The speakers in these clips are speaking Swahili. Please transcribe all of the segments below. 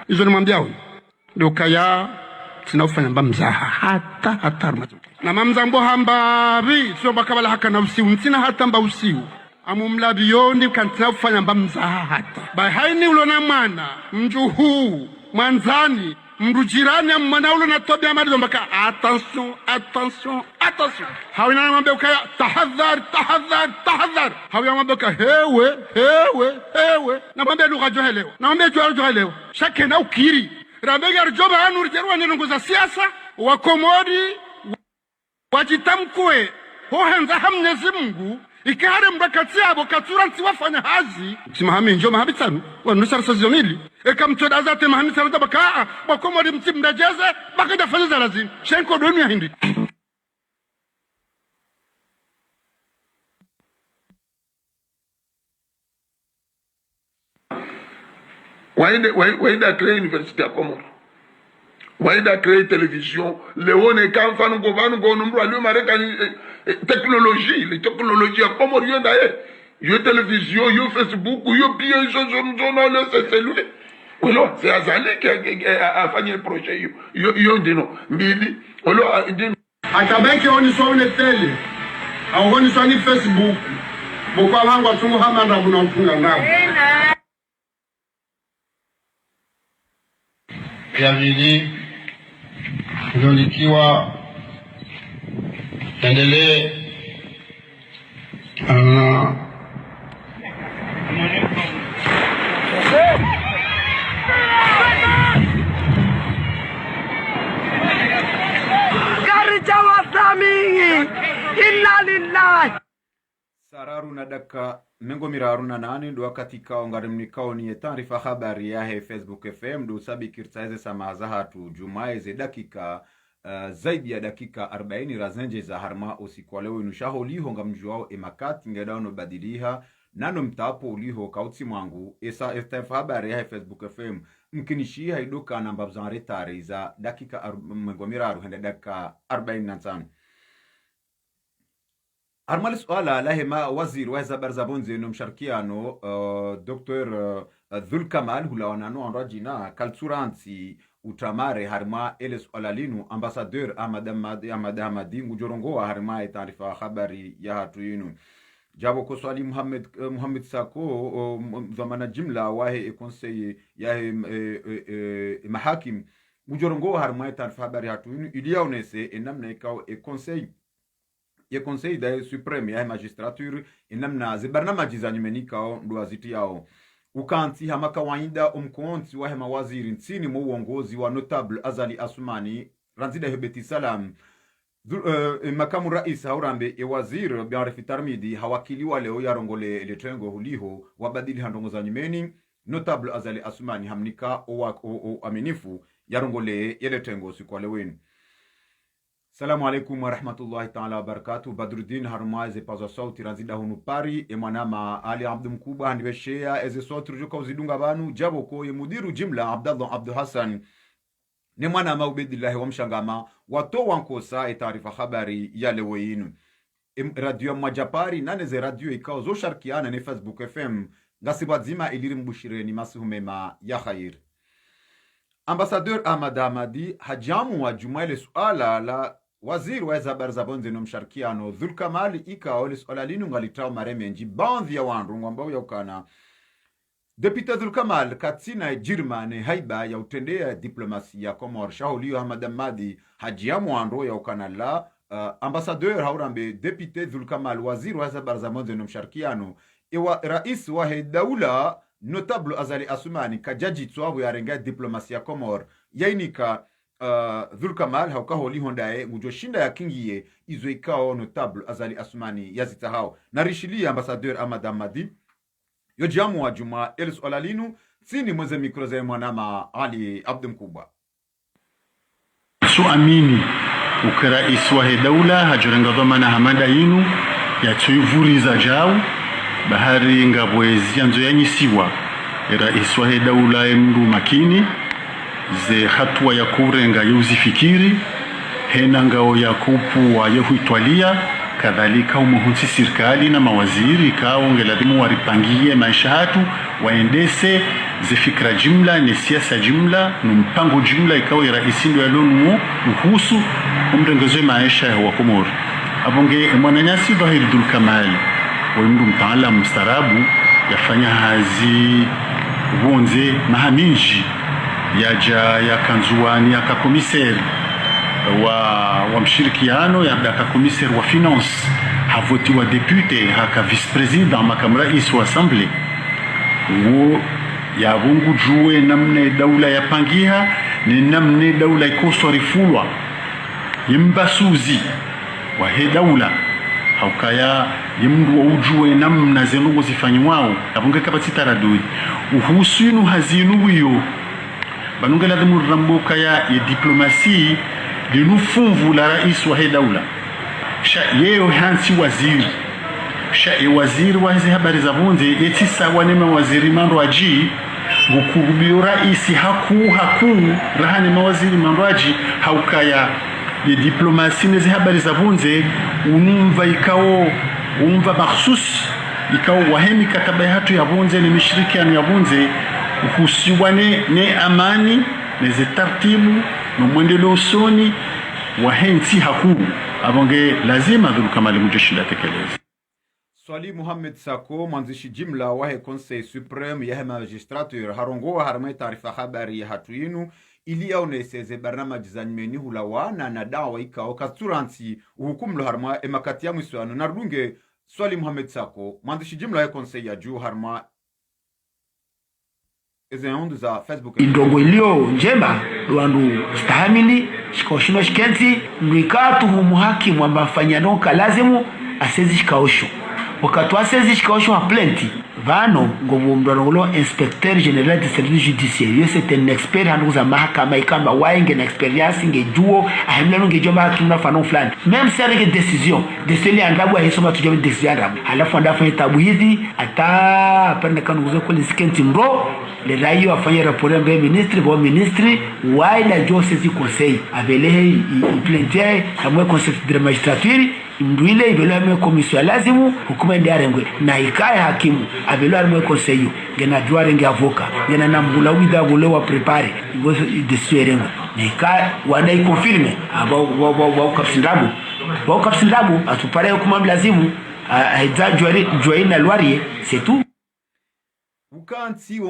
Hizo nimwambia huyu. Ndio kaya tunafanya mzaha hata mazuki. Na mamzambo hambavi sio bakabala haka na usiu ntina hata mba usiu. Amumla biyoni kantina ufanya mzaha hata. Bai haini ulona mwana mjuhu mwanzani mrujirani ya mwana ulo na tobi amari mbaka attention. Hawina mambe ukaya tahadhar. Hawina mambe ukaya hewe. Na mambe lugha johelewa. Na mambe johelewa. Shake na ukiri. Rambega rujoba anu rijerua nilunguza siasa. Wakomori. Wajitamkwe. Hohenza hamnyezi Mungu. Ikahare mbakati yabo katura ntiwafanya hazi. Simahami njo mahabitanu. Wanusara sazionili. Eka mtoda zate mahami sarada baka. Wakomori mtimdajeze. Baka jafanya za lazim. Shenko doni ya hindi. Waida créer université à Comore. Waida créer télévision. Léone Kamfan Govanu Gonumbro Alu Mareka technologie. Les technologies à Comore yon d'ailleurs. Yo télévision, yo Facebook, yo bien journal, c'est lui. Olo, c'est Azali qui a fait le projet. Yo dino. Mbili. Olo dino. Atabeki oni so une télé. Oni so ni Facebook. Boko wangu atumu hamanda bunamfunga ngao. Ya vili likiwa endelee Karija wasamii inna lillahi Sararu na daka mengo miraru na nani ndo wakati kao ngarimnikao ni taarifa habari ya Facebook FM ndo sabi kirtaeze samaza hatu jumaeze dakika zaidi ya dakika 40 razenje za harma usiku wa leo inushaho liho ngamjuao emakati ngedano badiliha nano mtapo uliho kauti mwangu esa taarifa habari ya Facebook FM mkinishi haiduka namba za retari za dakika mengo miraru hende dakika 45 Armal suala lahema waziri wa zabar zabonze no msharkiano Dr. Dhul Kamal hulawanano anrajina kalturanti utamare harma ele suala linu ambassadeur Ahmad Hamadi ngujorongoa harma taarifa habari ya hatu yinu jabo ko swali Muhammad Sako zamana jimla wahe conseil ya mahakim ngujorongoa harma taarifa habari hatu yinu iliaonese enamna ikao conseil ya conseil da supreme ya magistrature inamna zibarnamaji za nyumenikao ndo aziti yao ukanti hama kawaida umkonti wa mawaziri nchini mu uongozi wa notable Azali Asumani ranzida hebeti salam makamu rais haurambe e waziri Biarfi Tarmidi hawakiliwa leo yarongole letrengo huliho wabadili handongo za nyumeni notable Azali Asumani hamnika o aminifu yarongole letrengo siku lewenu. Salamu alaikum wa rahmatullahi ta'ala wa barakatuh. Badruddin Harumaze paza sauti ranzida hunu pari emanama Ali Abdu Mkuba hanibeshea eze sauti rujuka uzidunga banu jabo ko ye mudiru jimla Abdallah Abdu Hassan ne mwanama ubedillahi wa mshangama wato wankosa taarifa habari ya leo yinu radio Mwajapari naneze radio ikao zo sharkiana ne Facebook FM ngasibadzima iliri mbushireni masihumema ya khair. Ambassadeur Ahmad Hamadi hajamu wa jumaile suala la waziri wa zabar zabonze no msharkiano Dhul Kamal ikao le suala linu ngalitao maremenji baadhi ya wandu ngambao yaukana Deputy Dhul Kamal katina Jirmane haiba ya utendea diplomasia Komor shahulio Ahmad Hamadi hajamu wandu yaukana la ambassadeur haurambe Deputy Dhul Kamal waziri wa zabar zabonze no msharkiano ewa rais wa daula notable Azali Asumani kajaji tsuabu ya renga diplomasia Komor yainika Dhul Kamal haukaho lihondae ngujoshinda ya kingiye izo ikao notable Azali Asumani yazita hao narishilia ambassadeur Ahmad Hamadi yojamu wa juma elis olalinu sini mweze mikroze mwanama Ali Abdu Mkuba suamini ukara iswahe daula hajurenga dhamana hamanda yinu ya tuyuvuri za jao bahari ngabwezi anzo yanyisiwa rais wa daula mndu makini ze hatua ya kurenga yuzifikiri hena ngao ya kupu wa yehuitwalia kadhalika umuhunsi serikali na mawaziri kao ngeladimu waripangie maisha hatu waendese zifikra jumla ni siasa jumla ni mpango jumla ikawa iraisi ndio yalonu uhusu umrengezo maisha ya Komoro. Abonge mwananyasi Dhahir Dhulkamal wa mtu mtaalamu mstarabu yafanya hazi wonze mahaminji yaja yakanzuani akakomiseri wa mshirikiano ya akakomiseri wa finance havoti wa depute haka vice president makamu rais wa assembly wo ya bungu juwe namne daula ya pangiha ni namne daula ikoswarifulwa yimbasuzi wa he daula haukaya yimdu wa ujue namna zenugo zifanywa abunge kapasita radui uhusinu hazinu wiyo banunga ladamu ramboka ya diplomasi linufunvu la rais wa he daula sha yeo hansi waziri sha waziri wa hizi habari za bunze etisa wanema waziri mandwaji ngukurubio rais haku rahani mawaziri mandwaji haukaya ye diplomasi nezi habari za bunze unumva ikao umva makhsus ikao wahemi kataba hatu ya bunze ni mishirikiano ya bunze uhusiwane ne amani nezi tartibu no mwendelo usoni wahensi haku abonge lazima Dhulkamal mujeshi la tekelezi. Swali Muhammad Sako mwanzishi jimla wahe Conseil Supreme ya magistrature harongoa harmai taarifa habari ya hatu yinu ili yaoneseze barnamaji za nyimeni hulawana na dawa ikao kasturansi uhukumlo harma emakati ya mwiswano narunge. Swali Muhammad Sako mwanzishi jimla ya Conseil ya juu harma ezeondu za Facebook indongo ilio njema luandu stahamili shikoshino shikenzi mwikatu humuhaki mwamba mfanyano kalazimu asezi shikaosho wakati asezi shikaosho wa plenti vano ngobu mdwanolo inspecteur general de service judiciaire yo c'est un expert handu za mahakama ikamba wainge na experience ngejuo ahimlano ngejuo mahakama na fanon fulani même si avec décision de celi andabu ahisoma tujue décision andabu alafu andafu tabu hizi ata apende kanuzo kwa lisikenti mro le raio afanye rapport mbe ministre bo ministre waila jo sezi conseil avelehe plentier hamwe conseil de magistrature mduile ibelo me commission lazimu hukuma ndiarengwe na ikaye hakimu abelo arme conseil gena duare ngi avocat gena nambula wida bolo wa prepare ibo desuerengo na ikaye wana confirme aba wa kapsindabu atupare hukuma lazimu aiza joina lwarie c'est tout. Ukansi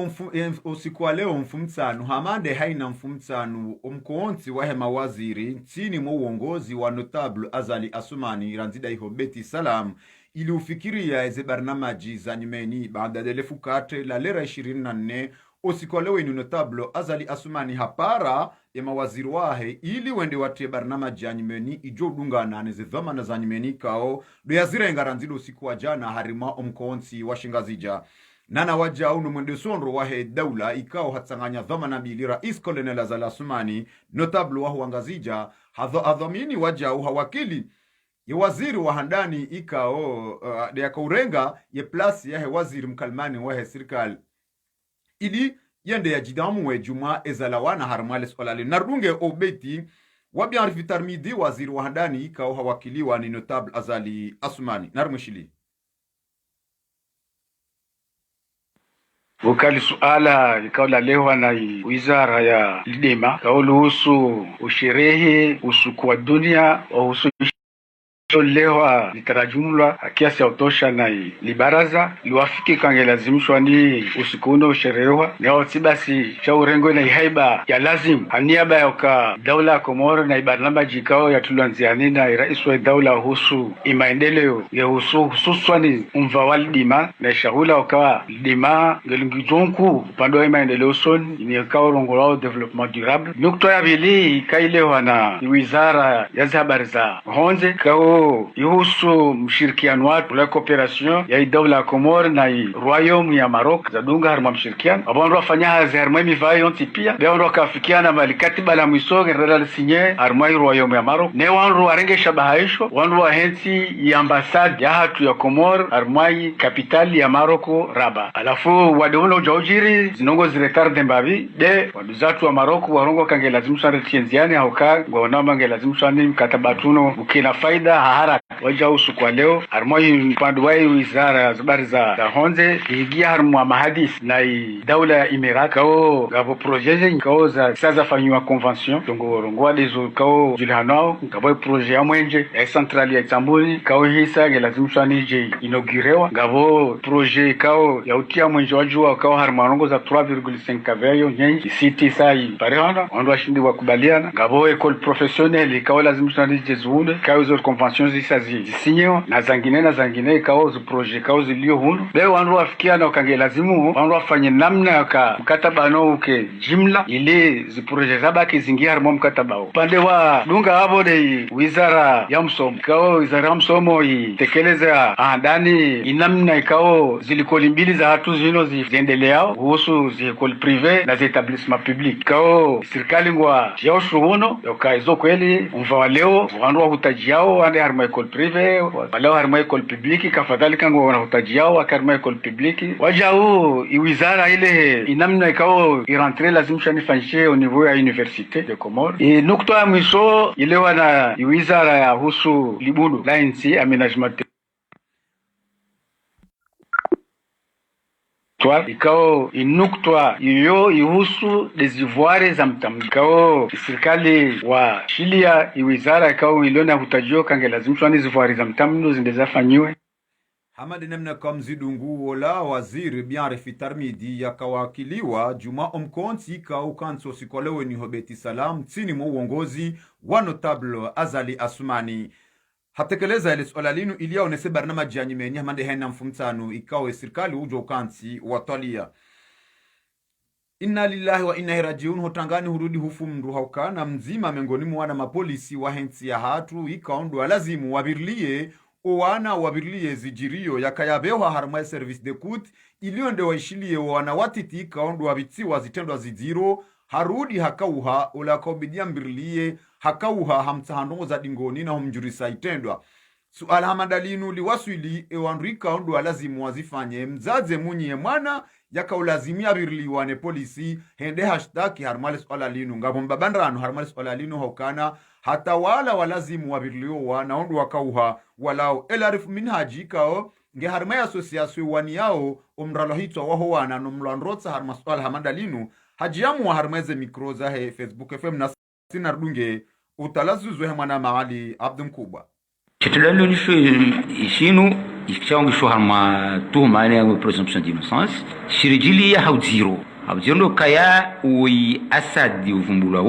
usiku leo mfumtsano hamande haina mfumtsano omkonzi wa hema waziri chini mwa uongozi wa notable Azali Assoumani ranzida ihobeti salam ili ufikiria eze barnamaji za nyimeni baada ya lefukate la lera 24 usiku leo inu notable Azali Assoumani hapara ya mawaziri wahe ili wende watie barnamaji ya nyimeni ijo dungana neze dhamana za nyimeni kao do yazira ngaranzido usiku wa jana harima omkonzi wa shingazija nana waja unu mwende sonro wahe daula ikao hatsanganya dhamana bili rais Colonel Azali Assoumani notable wahu wangazija hadhamini waja uhawakili ye waziri wa handani ikao de yakaurenga ye plasi yahe waziri mkalmani wahe serikali ili yende ya jidamu we juma ezalawana harmale skolale narunge obeti wabi arfitarmidi waziri wa handani ikao hawakiliwa ni notable Azali Assoumani narumshili Vokali suala ikaula lewa na wizara ya lidema kauluhusu usherehe usuku wa dunia uhusu lewa litarajumla kiasi ya utosha na libaraza liwafiki kange lazimishwa ni usiku uno usherewa ni wati basi cha urengo na ihaiba ya lazim haniaba ya uka daula ya Komoro na ibarnama jikao ya tuluanziani na rais wa daula husu imaendeleo ya hususwani umvawalidima na shahula ukawa lidima ngelungijonku upando wa imaendeleo son ni ukawa rongolao development durable nukto ya bili ikailewa na wizara ya habari za honze kao yuhusu mshirikiano watu la cooperation ya daula ya Komoro na royaume ya Maroc za dunga harma mshirikiano abondo wafanya hazi harma mivayo pia beondo kafikiana malikatiba la mwisoge rada sinye harma royaume ya Maroc ne wanru warenge shabahaisho wanru wa hensi ya ambassade ya hatu ya Komoro harma kapitali ya Maroc Rabat alafu wadono jojiri zinongo ziretarde mbabi de waduzatu wa Maroc warongo kange lazimsha retienziani hauka ngona mange lazimsha ni mkataba tuno ukina faida haraka waja usiku wa leo harmoi mpandu wa wizara ya habari za honze igia harmwa mahadis na daula ya Emirat kao gavo projet kao za sasa fanywa convention tongo rongo dezo kao julhanao gavo projet ya mwenje ya centrali ya Tamburi kao hisa gelazimshwa nije inaugurewa gavo projet kao ya utia mwenje wajua kao harmarongo za 3,5 kaveyo nyengi city sai parehana ondo ashindi wakubaliana gavo école professionnelle kao lazimshwa nije zuune kao zo convention zisa zisinyo na zangine kao zo projet kao zilio hunu leo wandu wafikia na kange lazimu wandu wafanye namna ya mkataba no uke jimla ile ziproje zabaki zingia harmo mkataba upande wa dunga hapo de wizara ya msomo kao wizara ya msomo itekeleza ndani inamna ikao zilikoli mbili za hatu zino ziendeleao kuhusu zikoli privé na établissement public kao serikali ngwa yao shuhuno yoka kweli umva leo wandu hutajiao ande harmo école privé wala harmo école publique kafadhalika ngwa hutajiao akarmo école publique wajao wizara ile inamna ikao irentre lazima shanifanyishe au niveau ya université de Comores et nukta mwisho ile wana wizara ya husu libulu lainsi aménagement ikao inuktwa iyo ihusu dezivuare za mtamikao serikali wa shilia wizara ikao ilona hutajio kange lazima zivuare za mtamno zindezafanyiwe Hamadi nemna kamzidungu wola waziri biarifi tarmidi yakawakiliwa Juma Omkonti ka ukanso sikolewe ni Hobeti Salam tsini mwa uongozi wa notable Azali Asumani. Hatekeleza ile swala linu ilia onese barnamaji ya nyimeni hamande hena mfumtanu ikawe serikali ujo ukansi watalia. Inna lillahi wa inna rajiun hotangani hurudi hufumndu haukana mzima mengoni mwana mapolisi wa hensi ya hatu ikaondu alazimu wabirlie owana wabirlie zijirio yakayabewa harma service de coute ilionde waishilie wana watiti ikaondu wabitiwa zitendwa zidiro harudi hakauha ula kaubidia mbirlie hakauha hamtahandongo za dingoni na humjurisa itendwa. Suala hamadalinu liwaswili ewanrika ondu alazimu wazifanye mzaze munye mwana yakaulazimia birliwane polisi hende hashtaki harmale suala linu ngabo mbabandrano harmale suala linu haukana hata wala walazimu wabirlio wana ondu wakauha walao elarifu minhaji kao nge harmaya asosiaswe wani yao umralohitwa waho wana nomlandrotsa harma suala hamadalinu hajiamu wa harmeze mikroza he Facebook FM na sinardunge utalazuzwe mwana maali Abdum Kubwa. Chetulalo nisho ishinu ikishaongisho harma tuhuma ya presumption d'innocence shirijili ya hauziro kaya ui asadi uvumbula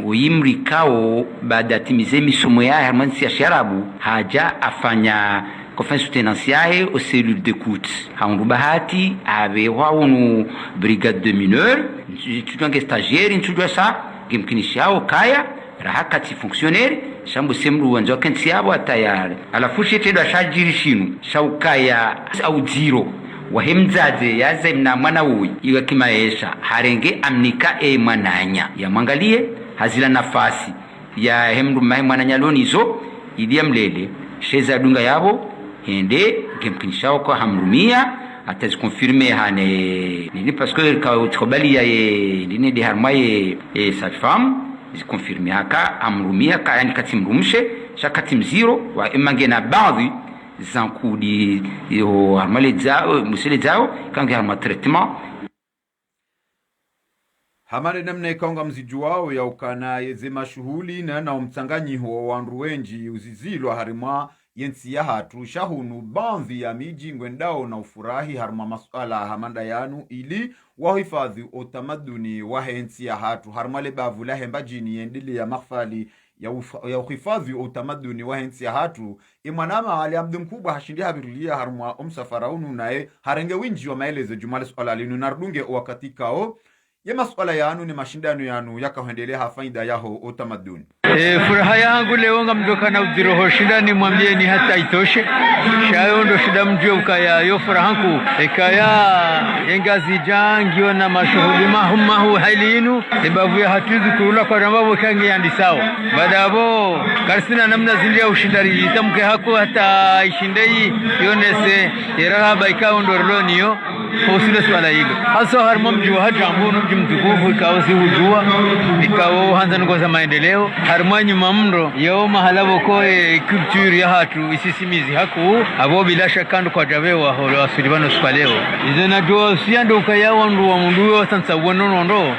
ui mrikao baada timize misomo ya harmansi ya sharabu haja afanya confiance tenanciae au cellule d'écoute haundu bahati ave waunu brigade de mineurs étudiant stagiaire ntujwa sa gimkinishao kaya rahakati fonctionnaire shambu semru wanzo kensi yabo tayari alafu shetedwa shajirishinu shaukaya au zero wahemzaze yazemna mwana uyi iwe kimaesha harenge amnika mwananya ya mwangalie hazila nafasi ya hemru mwananya lonizo idia mlele sheza dunga yabo hende gemkinshao kwa hamrumia atazi confirmer hane nini parce que kabali ya nini de harmaye cette femme zi confirmer haka amrumia ka yani katimrumshe shakati mziro wa imangena baadhi zankudi yo harmale zao musele zao kange harma traitement hamane namna ikaonga mzijuwao ya ukana yezema shuhuli na umtanganyiho wa wanruwenji uzizilwa harimwa yensi ya hatu shahunu bandhi ya miji ngwendao na ufurahi harma masuala hamanda yanu ili wahifadhi utamaduni wa hensi ya hatu harma lebavu la hembajini yendili ya maghfali ya uhifadhi utamaduni wa hensi ya hatu imanama ali Abdum Kubwa hashindi habirilia harma umsafaraunu nae harenge winji wa maeleze jumale suala linu nardunge wakati kao ya masuala yanu ni mashindano yanu yakaendelea hafaida yaho utamaduni. Furaha yangu leo ngamdoka na udiroho shindani mwambie ni hata itoshe. Shayo ndo shida mjue ukaya yo furahanku ikaya yengazi jangio na mashuhudi mahu halinu sababu ya hatuzi kurula kwa ramabo kangi yandisao. Badabo karsina namna zindia ushindari itamke haku hata ishindei yonese irahaba ikao ndo roloniyo usile swala hilo hasa harimo mji wa Jamhuri mji mtukufu ikawa si hujua ikawa hanza ngoza maendeleo harimo nyuma mndo yao mahala bokoe culture ya hatu isisimizi haku abo bila shaka ndo kwa jabewa holo asulibano swaleo izo na do siando ukayawa ndo wa mundu wa tansa wono ndo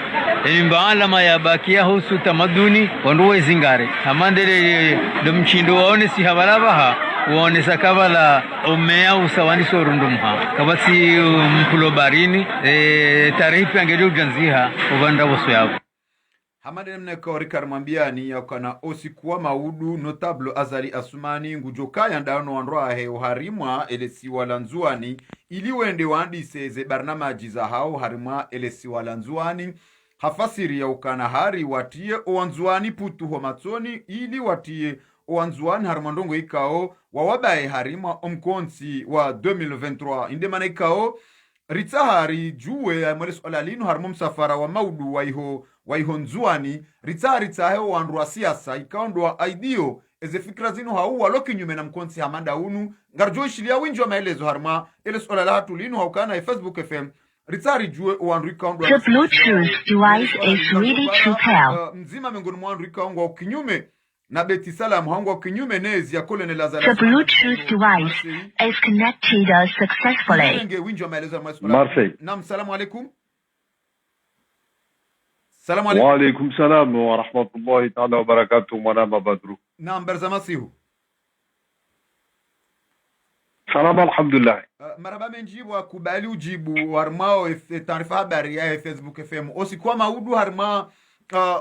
imbaala mayabakia husu tamaduni wanduwe zingare amandele domchindo waone si habalabaha waone sakabala umea usawani sorundumha kabasi mpulo barini tarihi angeli ujanziha uganda wosu yao Hamade mneko Rikar Mwambiani yakana osikuwa maudu notable Azali Asumani ngujokaya ndano wanroa he harimwa elesi walanzuani ili wende waandise ze barnamaji za hao harimwa elesi walanzuani hafasiri ya ukana hari watie owanzuani putu homatsoni ili watie owanzuani harimandongo ikao wawabaye harimwa omkonsi wa 2023 indemana ikao ritsahari juwe ya mwelesu alalinu harimwa msafara wa maudu waiho nzuani ritsahe wandu wa siasa ikaondwa aidio eze fikra zinu hau waloki nyume na mkonsi hamanda unu ngarjo ishilia winji wa maelezo harma ele sola la hatulinu haukana ya Facebook FM ritsari juwe wandu ikaondwa The Bluetooth device is ready to pair. Mzima mengoni mwandu ikaondwa kinyume na Beti Salam hangwa kinyume nezi ya Colonel Lazarus. The Bluetooth device is connected successfully. Winji wa maelezo harma Marseille. Naam, salamu alaikum. Salamu alaikum. Wa alaikum salam wa rahmatullahi ta'ala wa barakatuh mwanama Badru. Naam, Barzamasihu. Salam alhamdulillah. Maraba menjibu wa kubali ujibu harmao taarifa habari ya Facebook FM. Osikuwa maudu harma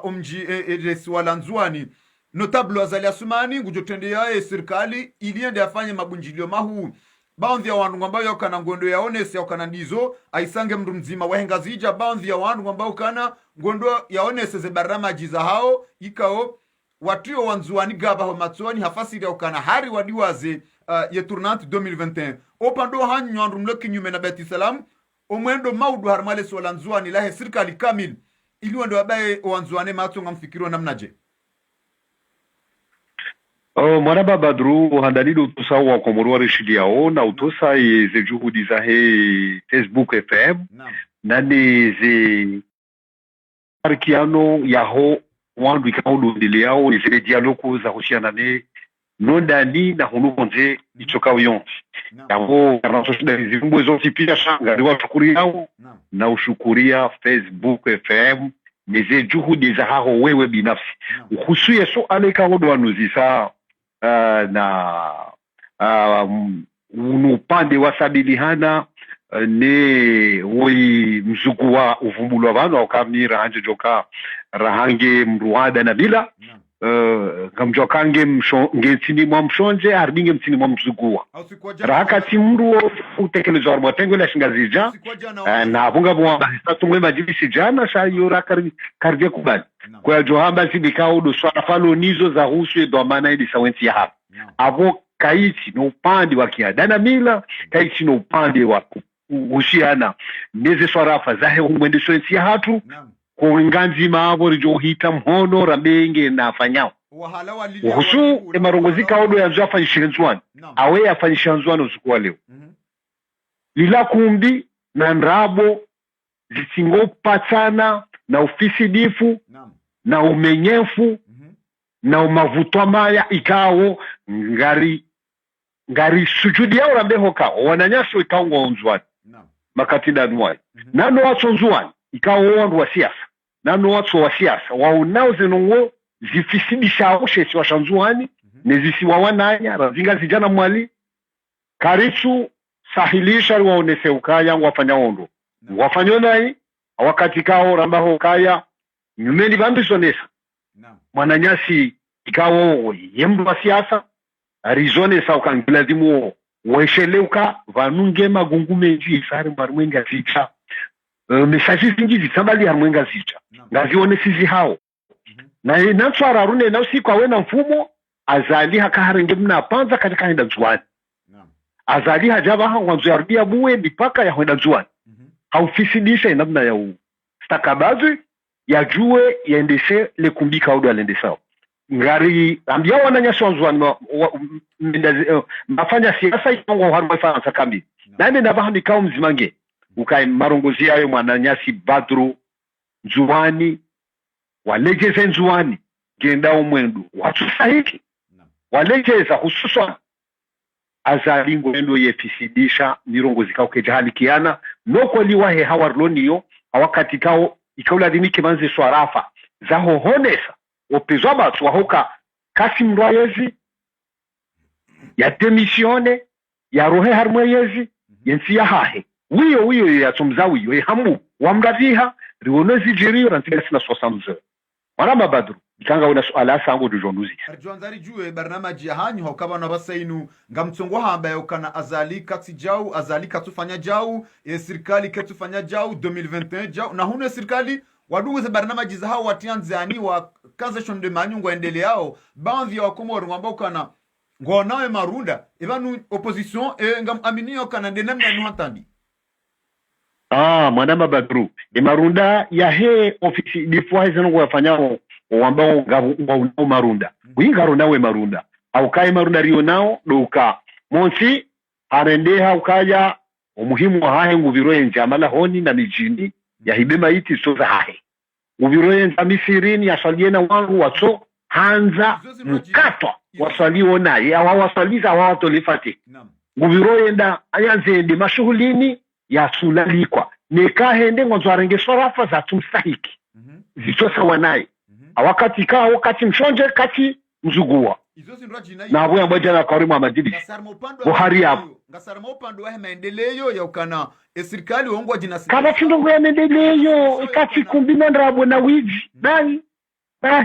umji edesi walanzuani. Notable Azali Asumani ngujotende ya serikali iliende afanye mabunjilio mahu. Baadhi ya wandu ambao yakana ngondo ya onesi yakana ndizo aisange mndu mzima wahengazija baadhi ya wandu ambao kana ngondo ya onesi ze baramaji za hao ikao watio wanzuani gaba ho matsoni hafasiri yakana hari wadiwaze ye tournante 2021 opando hanyu andu mloki nyume na Beti Salam omwendo maudu harmale so lanzuani lahe serikali kamil ili wando wabaye wanzuane matsonga mfikiro namnaje. Mwanaba Badru handalido utosawa kwa mwaruwa rishidi yao na utosa ze juhudi za he Facebook FM nani ze arikiano yaho wandu ikaudu ndili yao zile dialogu za husiana ne nondani na hunukonze ichoka uyonsi yao karnaso shida zimbo zonti pia shanga riwa shukuri yao na ushukuria Facebook FM nize juhudi za hao wewe binafsi uhusuye so aleka hodo wanuzisa na unupande wasabilihana ne woi mzugu wa uvumbulu wa vanu wakamira hanje joka rahange mruada na bila ngamjokange ngetsini mwa mshonje harbinge mtsini mwa mzuguwa rahakati mru utekelezo warmwa tengo la shingazija na abunga mwa tumwe majibisi jana shayura karvia kubali kwa johamba zibikao do swala falo nizo za husu do maana ili sawensi ya hapa avo kaiti no upande wa kiadana mila kaiti no upande wa uhusiana neze swarafa zahe umwende sawensi ya hatu kwa nganzi maabori johita mhono rabenge na afanyao uhusu emarongozika odo ya nzo afanyishirenzuani awe afanyishirenzuani usikuwa leo lila kumbi na nrabo zisingo patana na ofisi difu na umenyefu na umavutwa maya ikao ngari sujudi yao rambeho kao wananyasho ikao nzuani makatida nuwai nano wacho nzuani ikao wandu wa siasa nano watu wa siasa waunao zenongo zifisidisha shesi wa shanzuani nezisi wawananya razinga zijana mwali karichu sahilisha waonese ukaya wafanya ondo wafanya nai wakati kao rambaho kaya nyumeni bambisonesa mwananyasi ikao yembu wa siasa arizonesa ukangilazimu wesheleuka vanunge magungume nji isari mbarumwenga zicha mesaji zingi zitambali ya mwenga zicha ngazione sisi hao na inatswara rune na usiku awena mfumo azali hakaharenge mna panza katika henda zuani azali hajaba hangu yarudia buwe mipaka ya henda zuani haufisidisha inamna ya stakabazi ya juwe yaendeshe lekumbika udu alendesao ngari ambia wananyasi wanzuani mafanya siasa ikongo haruwa ifansa kambi nane nabaha mikao mzimange ukai marongozi yayo Mwananyasi Badru Nzuwani walejeze Nzuwani genda umwendu watu sahihi walejeza hususan azalingo endo yefisidisha mirongozi kao kejahalikiana noko liwahe hawarloniyo awakati kao ikaula dinike manze swarafa zaho honesa opezwa batu wahoka kasi mrwayezi ya demisione ya rohe harmweyezi yensi ya hahe wiyo ya tumzawiyo ya hamu wamraviha riwonezi jiriyo rantiga sina 60 Marama Badru ikanga una suala sango dujonduzi arjuanzari juwe barnamaji ya hanyu haukaba na basainu ngamtsongo hamba yokana azali kati jau azali katufanya jau serikali katufanya jau 2021 jau na hune serikali waduwe barnamaji za hao watianzani wa kaza shonde manyungu endele yao baadhi ya wakomoro ngamba kana ngonawe marunda evanu opposition ngam amini yokana ndenamna nuhatandi Mwanama Badru marunda ya he ofisi difua hizo wafanyao ambao ngao marunda winga nawe marunda au kai marunda rio nao duka monsi arendeha ukaya umuhimu wa hahe nguviroenja mala honi na mijini ya hibema iti soza hahe nguviroenja misirini ya swaliena wangu wato hanza mkato waswalio naye awa waswaliza awa watolifati nguviroenda ayanzende mashughulini ya sulalikwa nekahende ngozwarenge sorafa za tumstahiki zitosa wanaye awakati ka wakati mshonje kati mzugua na abo ambaje na Karim Ahmadi Buhari hapo ngasarma upande wa maendeleo ya ukana serikali wongwa jina kama kindo ya maendeleo kati kumbi ndrabo na wiji dai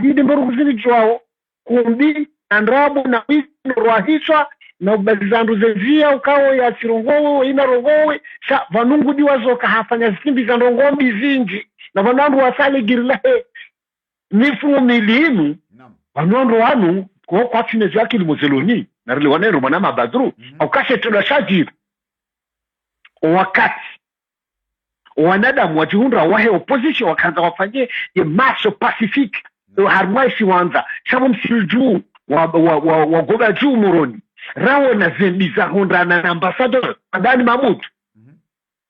hidi mburuguzini jwao kumbi ndrabo na wiji rohisha na ubalizandu zezia ukao ya chirongowe ina rongowe sha vanungu diwazoka hafanya zimbi za ndongombi zinji na vanandu wasale girilahe nifu milimu vanandu wanu kwa chinezo yake limozeloni na rili wanero Mwanama Badru au kashe tunashajiri wakati wanadamu wajihundra wahe opposition wakaanza wafanye ye marche pacifique harmaishi wanza shabu msiju wa goga juu muroni rawo na zembiza hondrana na ambassador Adani Mahmud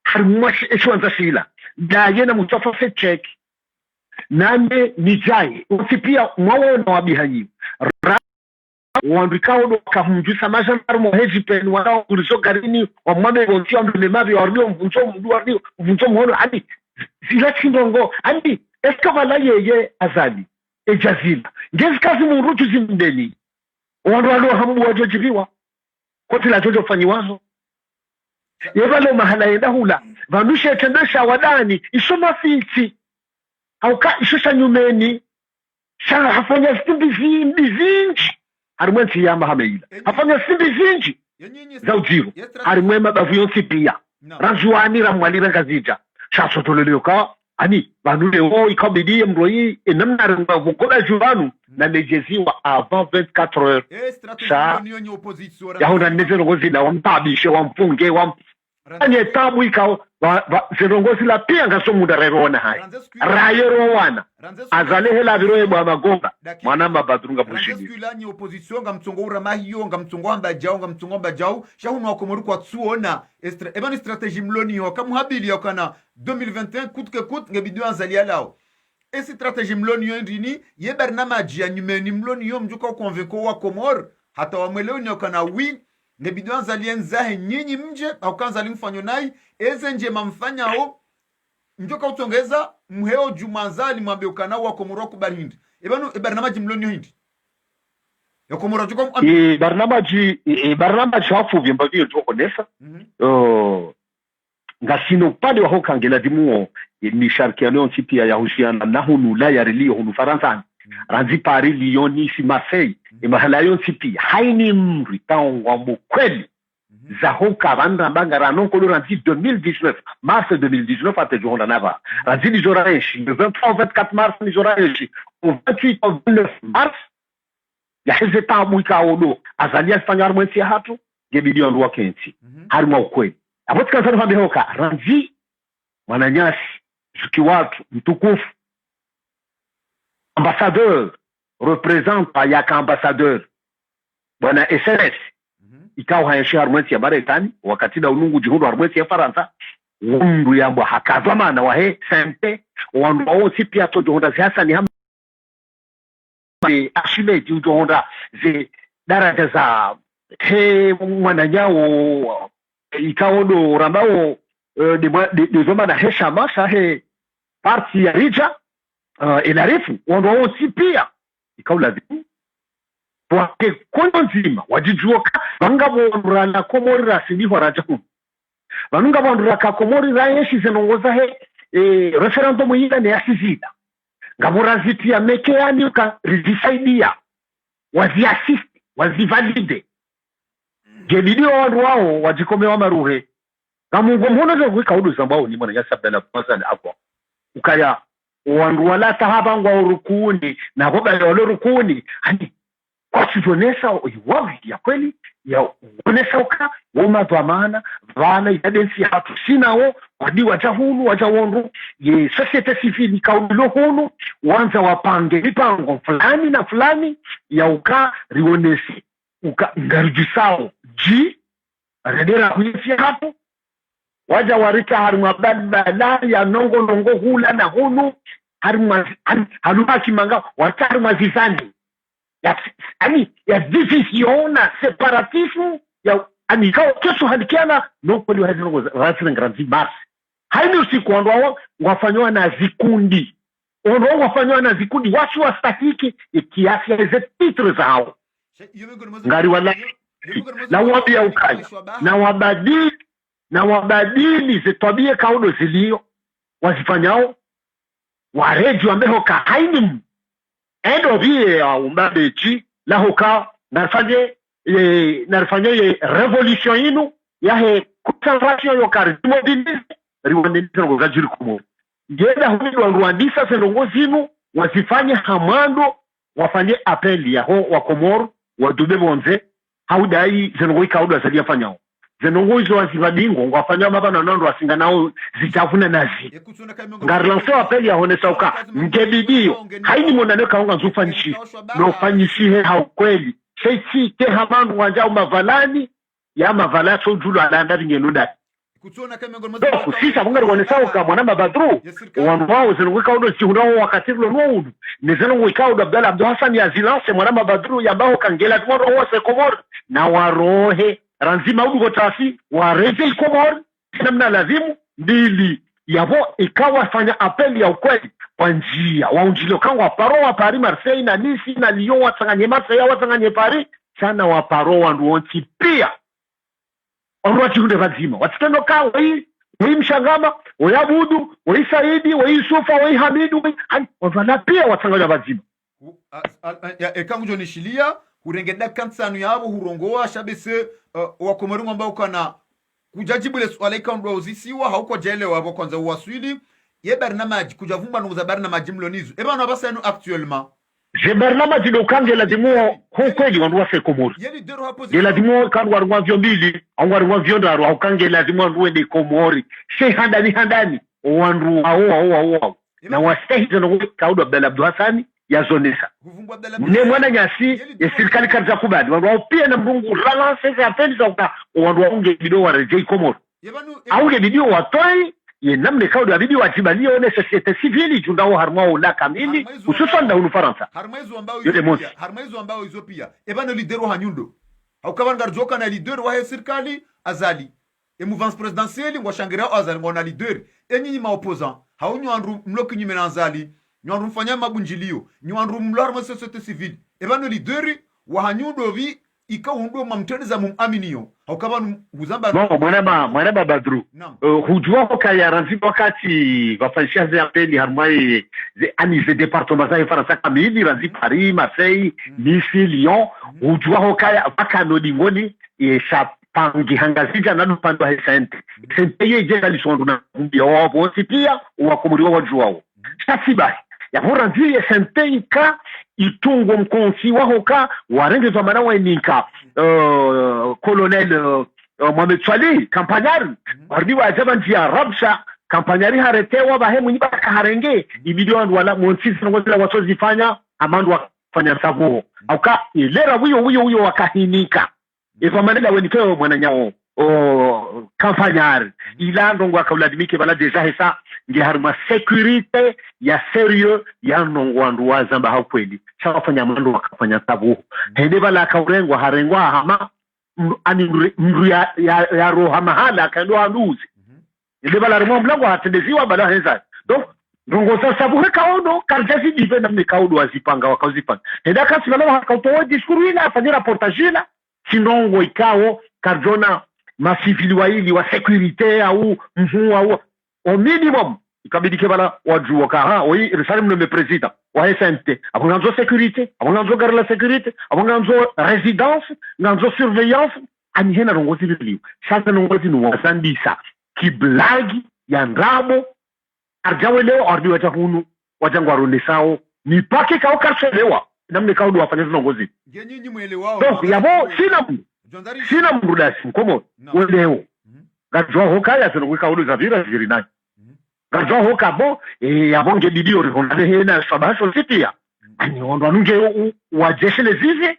harmaishi eshuanza shila da yena mutafa fechek nane nijai usipia mwawo na wabihanyi wandikao do kahunjusa majandaru moheji pen wanao kuliso garini wa mwame wontia mlemavi warlio mvuncho mdu warlio mvuncho mhono hadi zila chindongo hadi eskabala yeye azali ejazila ngezi kazi murutu zimdeni wandu walo hambu wajojibiwa kote la jojo fanyiwazo yevalo mahala yenda hula vanushe tendesha wadani isoma fiti hauka ishusha nyumeni shanga hafanya stimbi zinji harimwensi yamba hameila hafanya stimbi zinji za ujiro harimwema bavu yonsi pia rajuani ramwalira ngazija shaso tolelioka ani vanule o ikabidi mroi enamna ramba vukola juvanu na lejeziwa avant 24 heures sa yahona nezerongozi la wampabishe wamfunge ani etabu ikao zerongozi la pia ngaso muda rerona hai rayero wana azale hela viroe bwa magonga Mwanama Badru ngabushidi ranzeskulani opposition ngamtsongo uramahiyo ngamtsongo amba jau shahunu wakomoru kwa tsuona ebani strategie mloni yo kamuhabili yakana 2021 kutke kut ngebidu anzalia lao esi strategie mloni yo ndini ye barnamaji ya nyumeni mloni yo mjuka konveko wa komor hata wamweleo ni yakana ngebidu anzalia nzahe nyinyi mje au kanzali mfanyo nai eze nje mamfanyao njoka utongeza mheo jumazali mwambe ukana wa komoro kubarindi ebanu barnamaji mloni hindi ya komoro juko barnamaji hafu vyamba vyo joko nesa ngasino pale wa hoka ngela dimuo ni sharkiano tipia ya husiana na hunu la ya relio hunu faransa ranzi Paris Lyon Nice Marseille mahala yon tipia haini mri taongo mkweli za hoka banda bangara non ko ranzi 2019 mars 2019 ate journée nava ranzi ni joraeshi le 23 24 mars ni joraeshi au 28 au 29 mars ya hezeta mwika odo azalia fanyar mwensi hatu gebidi ondoa kensi harima ukweli apotika sana fambe hoka ranzi Mwananyasi zuki watu mtukufu ambassadeur représente yaka ambassadeur bwana SNS ikao hayashi harmwensi ya Marekani wakati da ulungu jihudu harmwensi ya Faransa wundu yambwa hakazwa mana wahe sente wandu wao sipia to jonda siasa ni hama ashimeti ujonda ze daraja za he mwananyao ikaodo rambao de zoma na hesha masha he parti ya rija inarifu wandu wao sipia ikaula zimu wake kono nzima wajijuoka banga bondura na komori rasiliho rajahu banunga bondura ka komori rayeshi zenongoza he referendum yida ne yasizida ngabura ziti ya mekeani uka rizisaidia wazi assist wazi valide gelidio wandu wao wajikomewa maruhe ngamungo mhono zo kwikaudu zambao ni mwana yasabda na kwanza akwa ukaya wandu wala tahaba ngwa urukuni na boba ya urukuni hani kwa tujonesa iwawi ya kweli ya uonesa uka woma dhamana vana yadensi hatu sinao wadi wajahulu wajawondu ye societe civile kaulo hulu wanza wapange mipango fulani na fulani ya uka rionesi uka ngarujisao ji redera kuisi hapo waja warika haruma badala ya nongo hula na hulu haruma kimanga wataruma zizani ya division na separatisme ya amikao kesho hadikiana nokoli wa hazino rasina ngranzi mars haini usiku wando wafanywa na zikundi wando wafanywa na zikundi watu wastahiki kiasi ya hizo titre zao ngari wala na wabia ukaya na wabadili zitabie kaudo zilio wazifanyao wareji wambeho ka haini endo vie umbabechi la hoka narfanye revolution inu ya he conservation yo kar mobilisme riwandisa ngo gajiri kumo ngenda hundi wa Rwandisa senongo zinu wasifanye hamando wafanye apeli ya ho wa Komoro wa dube bonze haudai zenongo ikaudo asadia fanyao zenongo izo wazibadingo wafanya mabana nando wasinga nao zitavuna nazi ngarlanse apeli ya honesa uka ngebidio haini monane kaunga nzufanyishi no fanyishi he haukweli sheiti ke hamandu wajao mavalani ya mavala so julu alanda ringeluda kusisa mungari honesa uka mwana mabadru wanwao zenongo ikaudo chihunao wakatilo noudu nezenongo ikaudo Abdalla Abdu Hassan ya zilase mwana mabadru yambao kangela tumoro wase Komoro na warohe ranzima udugo tasi wareze Komoro namna lazimu mbili yavo ikawa fanya apeli ya ukweli kwa njia waunjilio kangu waparo wa Paris Marseille na Nice na Lyon watanganye Marseille watanganye Paris sana waparo wandu wonchi pia onwati hunde vazima watitendo kawa hii mshangama wayabudu waisaidi waisufa waihamidu wazala pia watanganya vazima kangu jonishilia urengeda kansanu yabo hurongoa shabese wakomerungu ambao kana kujajibu le swala ikaundwa uzisiwa hauko jele wabo kwanza uwaswili ye barnamaji kujavumba nungu za barnamaji mlonizu eba na basa yanu actuellement je barnamaji lo kange la dimuo hukweli wandu wase Komoro ye la dimuo kandu warungwa vyombili au warungwa vyondaru au kange la dimuo wandu wende Komori she handani wandu wao na wastahizo nungu kaudu Abdalla Abdu Hassan ya zonesa mne mwana nyasi ya serikali karza kubadi wandu wao pia na mrungu relance za apeli za uka wandu waunge bido wa rejei Komoro aunge bidio watoi ye namne kaudu ya bidio watibali one societe civile jundao harmao la kamili ususan da unu Faransa harmaizo ambao hizo pia ebano lidero hanyundo au kabangar joka na lidero wa serikali azali mouvance présidentielle ngwa shangira azali ngwa na lidero enyi ma opposant haunyo andu mloki nyime nanzali nyandu mfanya mabunjilio nyandu mlarma societe civile ebano lideri wa hanyundo vi ikaundo mamtendeza mumaminio haukabanu huzamba mwana Badru hujua hoka ya ranziba wakati wafanyisha ze apeli harmai ze departement za Faransa kamili ranzi Paris Marseille Nice Lyon hujua hoka ya wakano dingoni pangi hangazija na nupando wa sente ye jenga lisondu na mbia wao pia wakumuriwa wajuwao sasibai ya horanzi ya sente ika itungo mkonsi wahoka warenge za manawa eninka colonel Mohamed Swali kampanyari wardiwa ajaba njia rabsha kampanyari haretewa bahemu nibaka harenge ibidio andu wala mwonsisi ngozila wasozifanya amandu wakafanya savuho auka ilera wiyo wakahinika ifa manela wenikeo mwana nyao o campagnard ila ndongo akauladimike bala deja hesa nge harma security ya serieux ya ndongo andu wazamba hakweli shafanya mandu wakafanya tabu hende bala akaurengwa harengwa hama ani mru ya roha mahala akaendo anduzi ile bala remo mlango hatendeziwa bala heza donc ndongo sasa buhe kaono karjasi dive na mekaudo wazipanga wakazipanga henda kasi bala hakautoa diskuru ila afanya reportage ila sinongo ikao karjona masivili waili wa security au mhu au au minimum ikabidi kebala wajua ka oi risalim no me president wa SNT abonganzo security abonganzo gar la security abonganzo residence nganzo surveillance ani hena rongozi biliu sasa rongozi no wasandisa kiblagi ya ndrabo arjawe leo ordi wata hunu wajangwa ronde sao ni pake kao karchelewa namne kao do wafanya rongozi nyinyi mwelewao donc yabo sina mrudasi mkomo leo gajwa hokaya sino kaudo za vira virinai gajwa hokabo yabonge bidio rikondale hena sabasho sitia ani ondo nunge wajeshele zive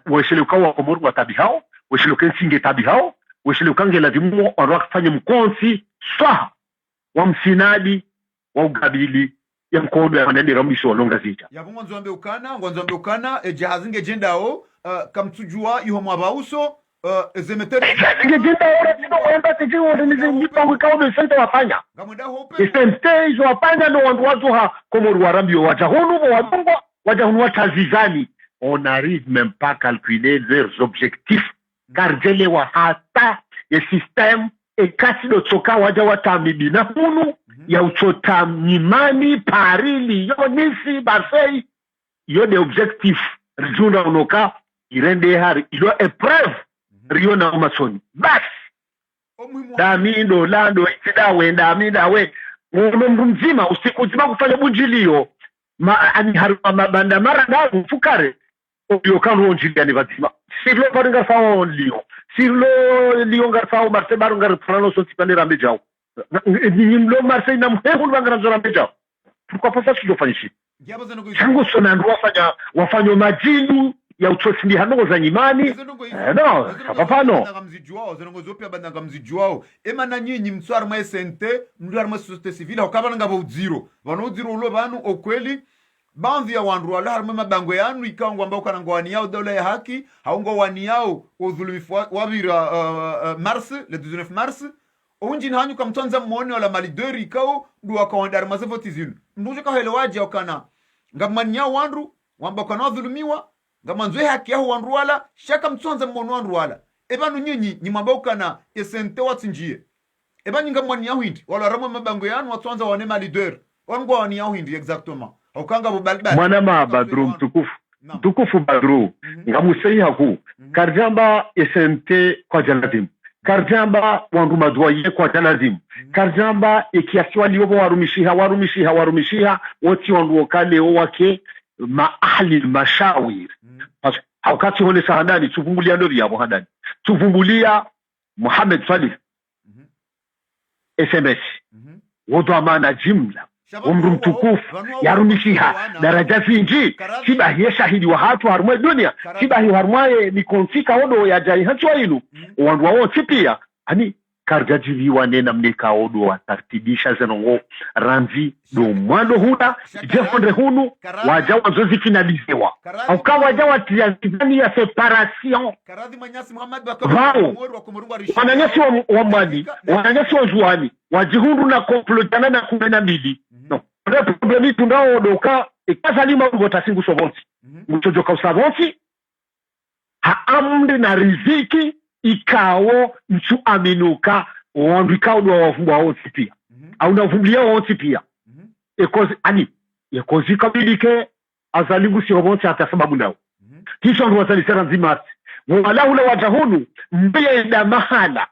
washele ukawa komoro watabi hao washele kensinge tabi hao washele ukange lazimu orafanye mkonsi swa wa msinadi wa ugabili ya mkodo ya manende ramisho longa zita yabo ngwanzo ukana jahazinge jendao kamtujua iho mwabauso zemeteri ngejenda ora tino wenda tiji ora nipa wikao de sente wafanya ngamwenda hope sente izo wafanya no wandu wazuha komoru warambio wajahunu wadongo wajahunu watazizani on arrive même pas calculer leurs objectifs karjele wa hata ya système ekasi do tsoka waja watamibi na hunu ya uchota nyimani Paris Lyon Nice Marseille yo de objectif rijuna unoka irende hari ilo épreuve rio na umasoni bas damindo lando itida wenda amida we mtu mzima usiku mzima kufanya bunjilio ani haruma mabanda mara ngavu fukare obyo kanu onjili ani batima sirlo paringa fao lio sirlo lio ngarfao Marseille baru ngar frano so tipane rambe jao nimlo Marseille na mhehu ngara zorambe jao pourquoi pas ça tu dois faire ici chango sona ndo wafanya majinu ya uchosi hano za nyimani no sapapano zenongozo pia bandanga mzijuao ema na nyinyi mtswara mwa SNT mndwara mwa societe civile okabana ngabo uziro bano uziro ulo banu okweli banzi ya wandu wala harma mabango yanu ikango ambao kana ngwani yao dola ya haki haungo wani yao udhulumifu wabira mars le 19 mars onji hanyu kamtonza mwone wala malideri ikao ndu akawandara masevoti zinu nduje ka hele waje okana ngamani yao wandu wamba kana dhulumiwa ngamanzwe haki yaho wandu wala shaka mtonza mwono wandu wala ebanu nyinyi nyimambauka na SNT watsinjie ebanu ngamani yaho hindi wala ramo mabango yanu watonza wane malideri wangu wani yaho hindi exactement okanga bubalbal mwana ma badru mtukufu badru ngamusei haku karjamba SNT kwa jalazimu karjamba wandu madwaye kwa jalazimu karjamba ikiasiwa liyobo warumishiha woti wandu wakale wake maahli mashawir wakati hone sahandani tuvumbulia ndori yabo handani tuvumbulia Muhammad Salih SMS wodo amana jimla umru mtukufu yarumishiha daraja zinji sibahi shahidi wa hatu harumwe dunia sibahi harumwe mikonfika odo ya jai hatu ilu wandu wao pia ani karjajiliwa nena mneka odo watartibisha zenongo ranzi do mwando huda jefondre hunu waja wazozi finalizewa au kawa waja tiazani ya separation karadhi manyasi Muhammad wananyasi wa mwadi wananyasi wa juani wajihundu na komplotana na kumena mbili no problemi tundao doka ikazalima ngota singu sovonsi mchojoka usavonsi haamri na riziki ikawo mtu aminuka wandu ikawo dwa wafumbwa wonsi pia au na wafumblia wonsi pia ekozi kabilike azalingu si wonsi hata sababu nao kisha ndo wazalisera nzima wala ule wajahunu mbia enda mahala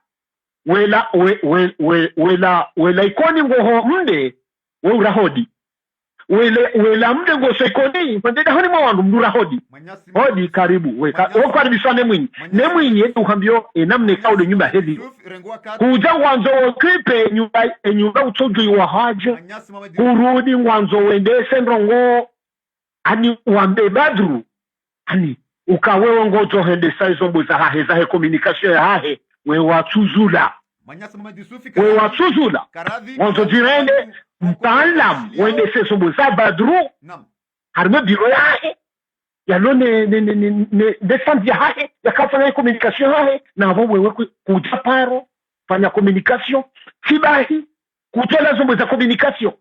wela ikoni ngoho mde we urahodi wela mde ngo sekoni pandeda hani mwandu mdura hodi karibu karibishwa nemwinyi edu hambio namne kaude nyumba hedi kuja wanzo wakripe nyumba utojo wa haja kurudi wanzo wende sendrongo ani wambe badru ani ukawewe ngoto hende saizo mbuza hahe zahe communication ya hahe we watuzula Manyasa Muhammad Yusufi we watuzula wanzo jirende mtaalam wende seso musa badru harme biro yahe yalo ne descend yahe yakafanya communication yahe na wao wewe kuja paro fanya communication sibahi kutola zombo za communication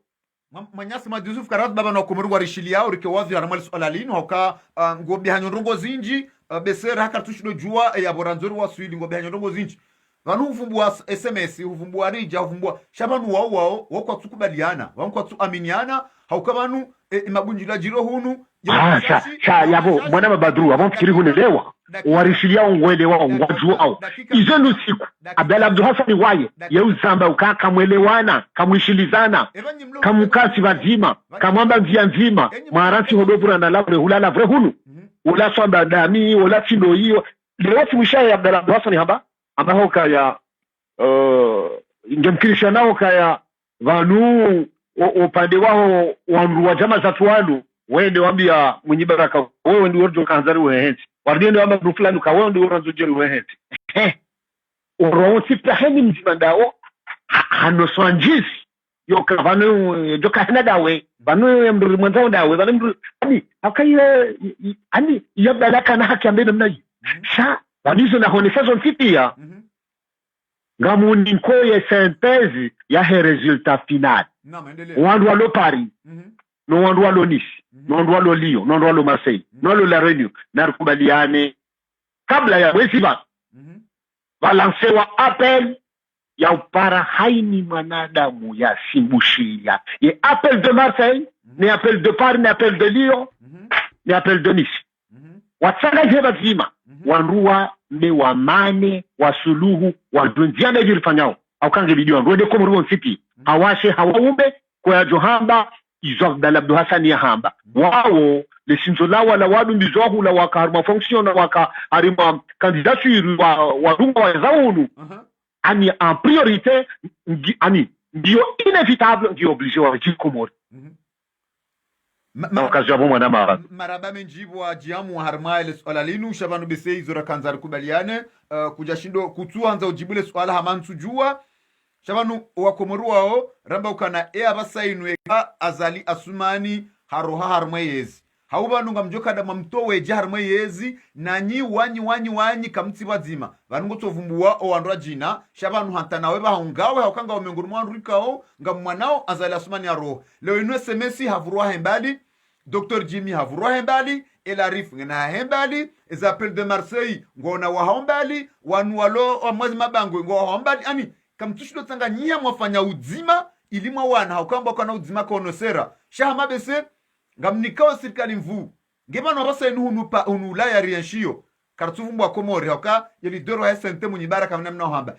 Manyasa Muhammad Yusuf karadhi baba na kumuru warishilia urike wazi haramali swala lino hoka ngobi hanyondongo zinji besera haka tushido jua ya boranzori wa swili ngobi hanyondongo zinji vanu ufumbua SMS ufumbua rija ufumbua shabanu wao wako tukubaliana wako tuaminiana hauka vanu mabunjira jiro hunu yabo mwana mabadru abo fikiri hunelewa warishilia ngwele wao ngwaju au izo nusiku Abdalla Abdul Hassan waye yeuzamba ukaka mwelewana kamwishilizana kamukasi vazima kamwamba nzia nzima marasi hodobura na labre hulala vre hunu ula swamba dami ula tindo hiyo leo timishaye Abdalla Abdul Hassan haba ambaho kaya ngemkirisha nao kaya vanu upande wao wa jamaa za tualu wende wambia mwenye baraka wewe ndio urjo kanzari wehenti wardiende wamba fulani ka wewe ndio urjo jeri wehenti uronsi plaheni mzima ndao hano swanjisi yo kavano joka hana dawe vano mduri mwanzao dawe vano mduri akaya ani yabda kana haki ambaye namnaji sha walizo na honefazo mpipia ngamuni nkoye synthèse ya he resultat final wandu walo Paris no wandu walo Nice no wandu walo Lyon no wandu walo Marseille no walo La Réunion na rukubaliane kabla ya mwezi ba balancewa appel ya upara haini mwanadamu ya simbushia ye appel de Marseille ni appel de Paris ni appel de Lyon ni appel de Nice watsanga jeba zima wanruwa mbe wa mane wa suluhu wa dunziana jirifanyao au kange video rode komo ruo city hawashe hawaumbe kwa johamba izo Abdalla Abdul Hassan ya hamba wao le sinzola wala wadu mizohu la wakarma fonction na waka arima candidature wa runga wa zaunu ani en priorité ani ndio inévitable ndio obligé wa jikomori Okazabo mwana mara maraba menjibu wa jiamu harma ile swala linu shabanu besei zora kanzari kubaliane kujashindo kutuanza ujibule swala hamantu jua shabanu wakomoru wao ramba ukana abasainu eka azali asumani haroha harma yezi hauba nunga mjoka da mamtowe harma yezi nanyi wanyi kamti bazima vanungo tovumbua o andra jina shabanu hantanawe bahungawe haukanga omenguru mwanrikao ngamwanao azali asumani haroha leo inu SMS havurwa hembali Dr. Jimmy havurwa hembali Elarif ngena hembali Appel de Marseille ngona wa hembali wanualo wa mwezi mabango ngo hembali ani kamtushido tanga nyia mwafanya uzima ilimwa wana haukamba kana uzima konosera shahama bese ngamnikao serikali mvu ngema no basa nuhunupa unulaya rienshio kartuvu mwa komori hauka yelidoro ya sente munyibaraka mnamna hamba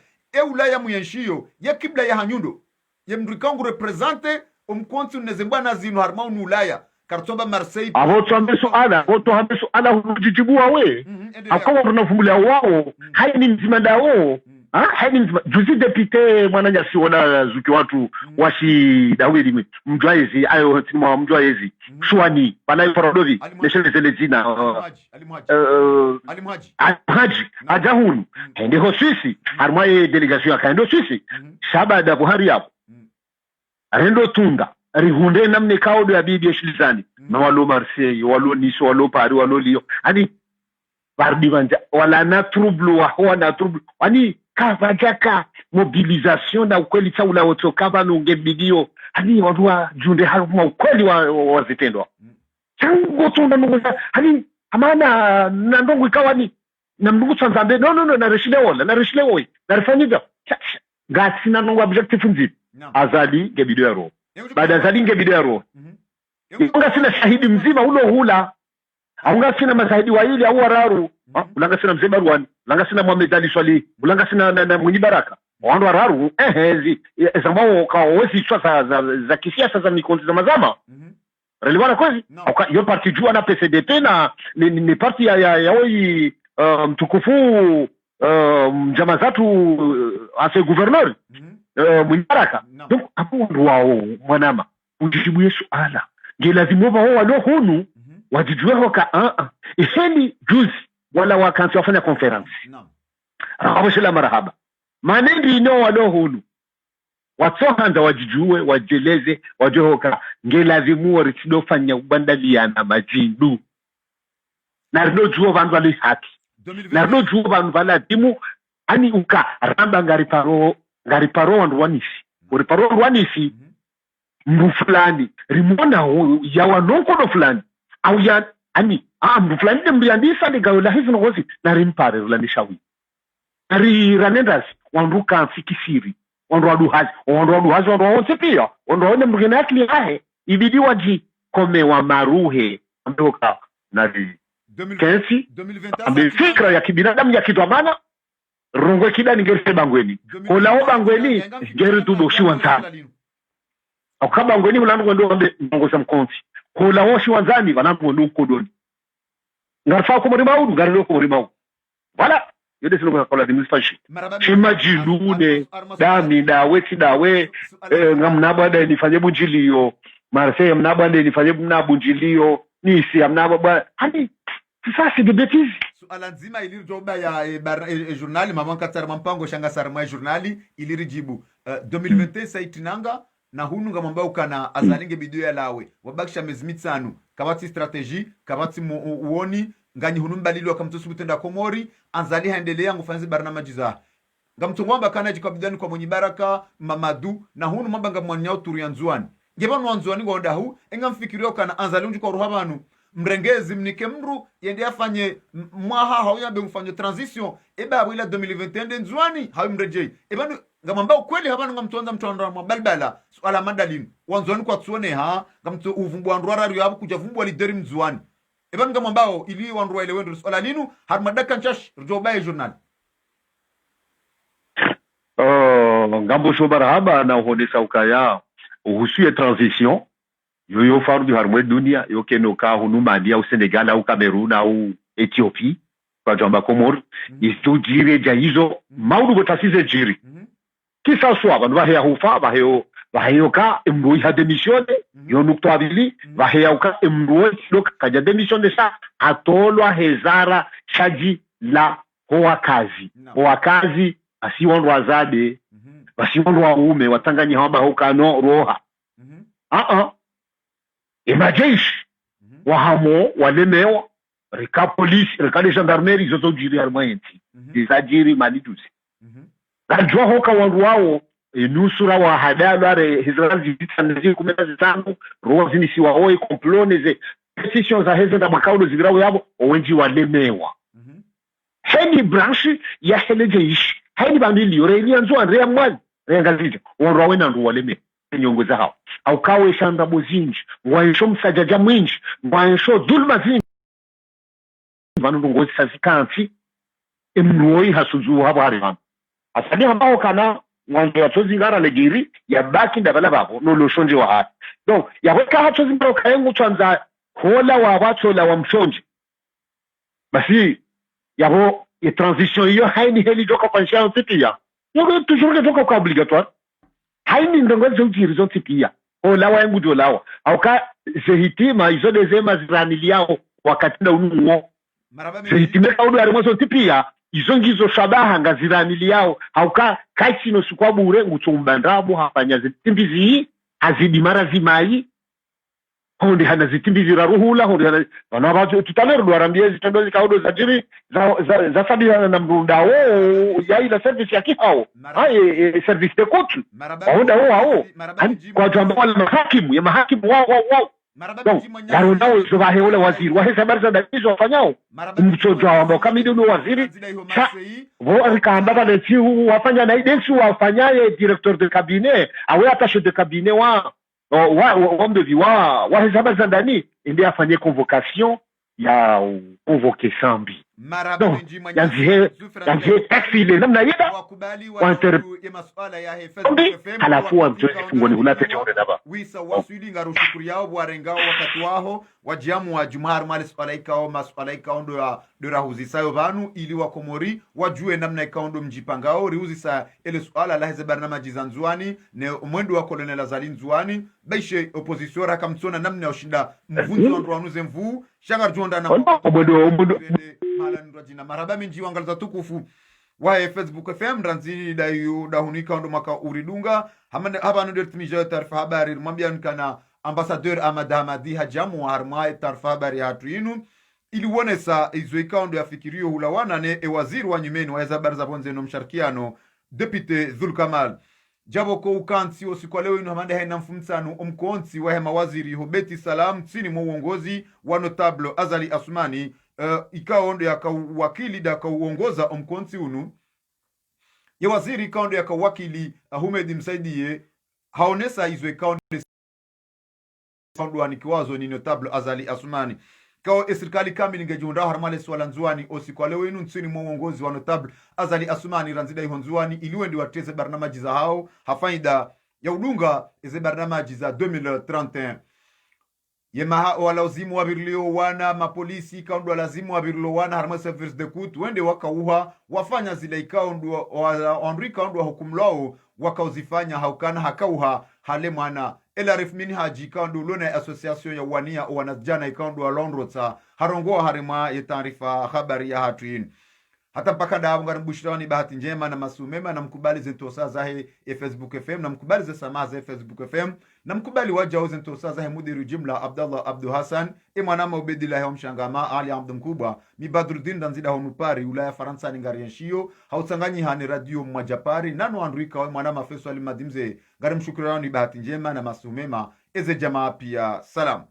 ulaya muyenshio ya kibla ya hanyundo ye mrikangu represente umkonti unezembwa na zinu harma unulaya kartoba Marseille abo tuambeso ana hujijibua we akawa tunafumulia wao hai ni mzima dao hai ni mzima juzi député mwananya si wona zuki watu washi dawili mjwaezi ayo tinwa mjwaezi shwani bana forodovi neshele zelezina alimhaji ajahun ndio Suisse harma delegation akaendo Suisse shaba da Buhari hapo arendo tunda rihunde namne kaudo ya bibi yashilizani na walo Marseille walo Nice walo Paris walo Lyon ani bardi vanja wala na trouble wa na trouble ani kavajaka mobilisation na ukweli chaula wotoka bano ngebidio ani wadua junde haruma ukweli wa zitendwa chango tunda nunguza ani amana na ndongo ikawa ni na mndugu tsanzambe no na reshile woi na rifanyida ngati na ndongo objective nzipi azali ngebidio yaro baada azali ngebidio yaro unga sina shahidi mzima ulo hula unga sina mashahidi wawili au wararu ulanga sina mzee Barwani ulanga sina Mohamed Ali Swali ulanga sina na Mwinyi Baraka wandu wararu hizi zambao kwa wezi chwa za kisiasa za mikonzi za mazama relevana kwezi yo parti jua na PCDP na ni parti ya hoi mtukufu mjama zatu ase gouverneur Mwinyi Baraka donc hapo wandu wao mwanama ujibu Yesu ala nge lazima wao walo hunu wajijue hoka iheni juzi wala wakansi wafanya conference rakabashela marahaba manendi ino walo hunu watsohanza wajijue wajeleze wajohoka ngelazimu waritidofanya kubandaliana majindu narinojuo vandu vali haki narinojuo vandu vala timu ani uka ramba ngariparo wandu wanisi uriparo wandu wanisi mbu fulani rimona yawa nonkono fulani au ya ani mbu fulani dembiandisa ligaula hizi ngozi narimpare rulanishawi nari ranendas wandu kanfikisiri wandu waduhazi wandu waonse pia wandu waone mgeni akili yahe ibidi waji kome wa maruhe amdoka nari kensi ambe fikra ya kibinadamu ya kitwamana rongo kida ningese bangweni kolao bangweni ngeri tubo shiwanzani akaba bangweni ulandu ndo ambe ngoza mkonfi kolao shiwanzani banandu ndo kodoni ngarfa ko muri maudu garlo ko muri maudu wala yode sino ko la dimisfashi chima jilune dami dawe tidawe ngamnabada nifanye bunjilio Marseille mnabada nifanye bunjilio nisi amnabada hani sasa de bêtises suala nzima ilirijoba ya journali mama katara mampango shanga sarma journali ilirijibu 2021 saitinanga na hunu ngamamba ukana azalinge bidio ya lawe wabakisha miezi mitano kabati strategy kabati uoni ngani hunu mbalili wakamtosu butenda komori anzali haendelea ngufanzi barnamaji za ngamtongwamba kana jikabidani kwa mwenye baraka mamadu na hunu mamba ngamwanyao turu ya nzuani ngebanu wanzuani ngonda hu engamfikirio kana anzali unji kwa ruhabanu mrengezi mnike mru yende afanye mwaha hauyabe mfanye transition eba abwila 2021 nzuani hawi mrejei ebanu ngamamba ukweli habanu ngamtuanza mtuandra mabalbala swala madalini wanzuani kwa tuone ngamtu uvumbu andwara yabu kuja vumbu walideri mzuani ebanu ngamambao ili wandwa ile wendo swala linu harmadaka nchash rjobaye journal ngambo shobarahaba na uhodesa ukaya uhusuye transition yoyo fardu harmwe dunia yoke no ka hunumandi au Senegal au Cameroon au Ethiopie kwa jamba Komor istujire jaizo maudu botasize jiri kisa swa bantu bahe hufa bahe ka emroi ha demisione yo nukto abili bahe ka emroi lok kaja demisione sa atolwa hezara shaji la hoa kazi asiwondu wazade basiwondu waume watanganyi hamba hokano roha emajeshi wahamo walemewa reka polisi reka de gendarmerie zoto jiri armaenti izajiri malidusi najua hoka wandu wao nusura wa hadalo are Israel zitanazi kumeta zitano roho zini siwa hoi komplone ze decisions za heze da makaudo zigirawo yabo owenji walemewa heni branchi ya helejeshi heni bandili yore ili anzo andrea mwali rengazija wandu wawe na ndu walemewa nyongoza hao au kawe shanda muzinji waisho msajaja mwinji waisho dhulma zinji vanu ngozi sazikanti emroi hasuzu habo harivan asadi ambao kana mwanzo ya chozi ngara legiri ya baki ndabala babo no loshonje wa hati donc ya weka hacho zimbaro kayengu chanza hola wa wacho la wa mshonje basi yabo ya transition hiyo haini heli joka pansha titia yoko toujours joka kwa obligatoire haini ndongozi ujiri zonti pia hola wa yangu dolawa au ka zehitima izo dezema ziranili yao wakati na unuo zehitima kaudu ya remozo tipia izo ngizo shabaha ngaziranili yao au ka kaisino sukwabu ure nguchumbandrabu hafanya zitimbizi hazidi mara zimai hondi hana zitimbizi raruhula hondi hana wanabacho tutameru duarambie zitandozi kaudu za jiri za sabia na mrundao ya ila service ya kihao service de kotu wahoda wao kwa jamba wala mahakimu wao garundao zobahe ule waziri wahe sabari za dakizo wafanyao mchojo ambao kamidi ule waziri vo rikamba na chiu wafanya na idensi wafanyaye directeur de cabinet awe attaché de cabinet wa ombevi wa hesaba za ndani ndiye afanye convocation ya convoquer sambi donc yanzie taxile namna yida halafu wa mjozi fungoni hulate chone daba wisa wasuli ngarushukuri yao bwarengao wakati waho wajiamu wa jumar mali spalaikao maspalaikao ndo ya dora huzisayo vanu ili wa komori wajue namna ikaondo mjipangao riuzisa ele suala la heze barnamaji za nzuani ne mwendo wa kolonel Azali nzuani baishe opposition raka mtsona namna ushinda mvunzi wa ndwanuze mvu shangar jonda na obodo malan rajina maraba minji wangalza tukufu wa Facebook FM ranzi da hunika ndo maka uridunga haba ndo timijo taarifa habari mwambia nkana ambassadeur Ahmad Hamadi hajamu harma taarifa habari hatu inu ili wonesa izoika ndo yafikirio hulawana ne waziri wa nyumeni wa habari za bonze no msharikiano deputy Zulkamal jabo ko ukansi osiku leo ino hamanda haina mfumtsano omkonsi wa mawaziri Hobeti Salam tsini mo uongozi wa notable Azali Asumani ikaondo yakawakili da kauongoza omkonsi unu ya waziri ikaondo yakawakili Ahmed Msaidie haonesa izo ikaondo fondwani kiwazo ni notable Azali Asumani kao serikali kamili ngejunda harmale swala nzuani osiku leo inu ntsini mo uongozi wa notable Azali Asumani ranzida ihonzuani iliwendi wateze barnamaji za hao hafaida ya udunga ize barnamaji za 2031 yema walazimu wabirlio wana mapolisi kaundu lazimu wabirlio wana harma service de court wende wakauha wafanya zile ikaundu wa kaundu wa hukumlao wakauzifanya haukana hakauha hale mwana elarif minhaji kaundu lona association ya wania wanajana ikaundu wa Londrota harongoa harima ya taarifa habari ya hatuin hata mpaka dabu ngari mbushirani bahati njema na masumema na mkubali zentosa zahe Facebook FM na mkubali ze sama za Facebook FM na mkubali wajao zentosa zahe mudiru jimla Abdallah Abdu Hassan mwanama Ubedillah mshangama Ali Abdu Mkubwa mi Badruddin danzida honupari ulaya Faransa ni ngari yenshio hautsanganyi hani radio mwajapari nanu andruika mwanama Faisal Madimze ngari mshukrani bahati njema na masumema eze jamaa pia salam.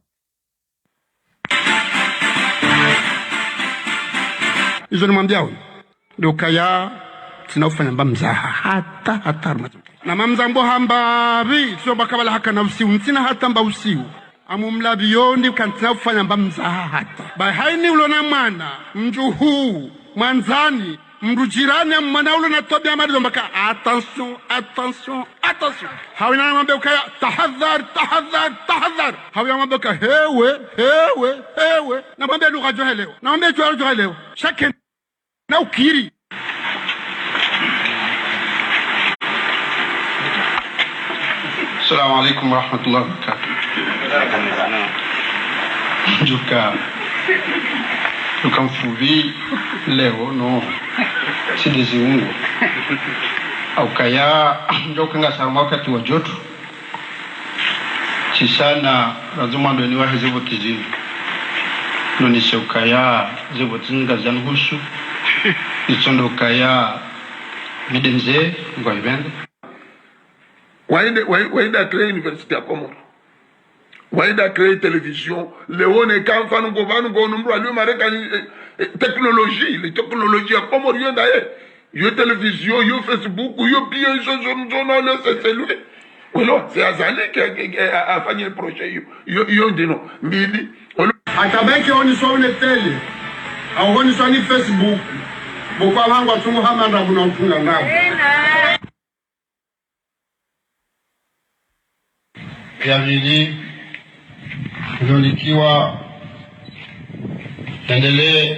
Izo ni mwambia huyu dokaya tinafanya mbamzaha hata armazuke na mamzambo hamba bi sio bakabala haka nafsi untina hata mba usiu amumlabi yondi kantina kufanya mbamzaha hata ba haini ulona mwana mjuhu mwanzani mrujirani mwana ulo na tobia marizo mbaka attention hawina mwambia ukaya tahadhar hawina mwambia ukaya hewe na mwambia lugha johelewa na mwambia johelewa shake na ukiri Assalamu alaikum warahmatullahi wabarakatuh. Juka mfuvi leo no sidezi ungu au kaya ndoka ngasama wakati wa joto chisana lazima ndo ni wahe zevo tizini ndo ni seukaya zevo tinga zanhusu itondo kaya midenze ngwa ibende waida créer université à Comore waida créer télévision leone kamfanu govanu gonumbru alio marekani technologie les technologies à Comore yo ndaye yo télévision yo Facebook yo bien zono le c'est lui welo c'est Azali qui a fait le projet yo ndino mbili atabeke oni so une tele au oni so ni Facebook bokwa bangu atungu hamanda kuna mtunga ngabo ya vili likiwa endelee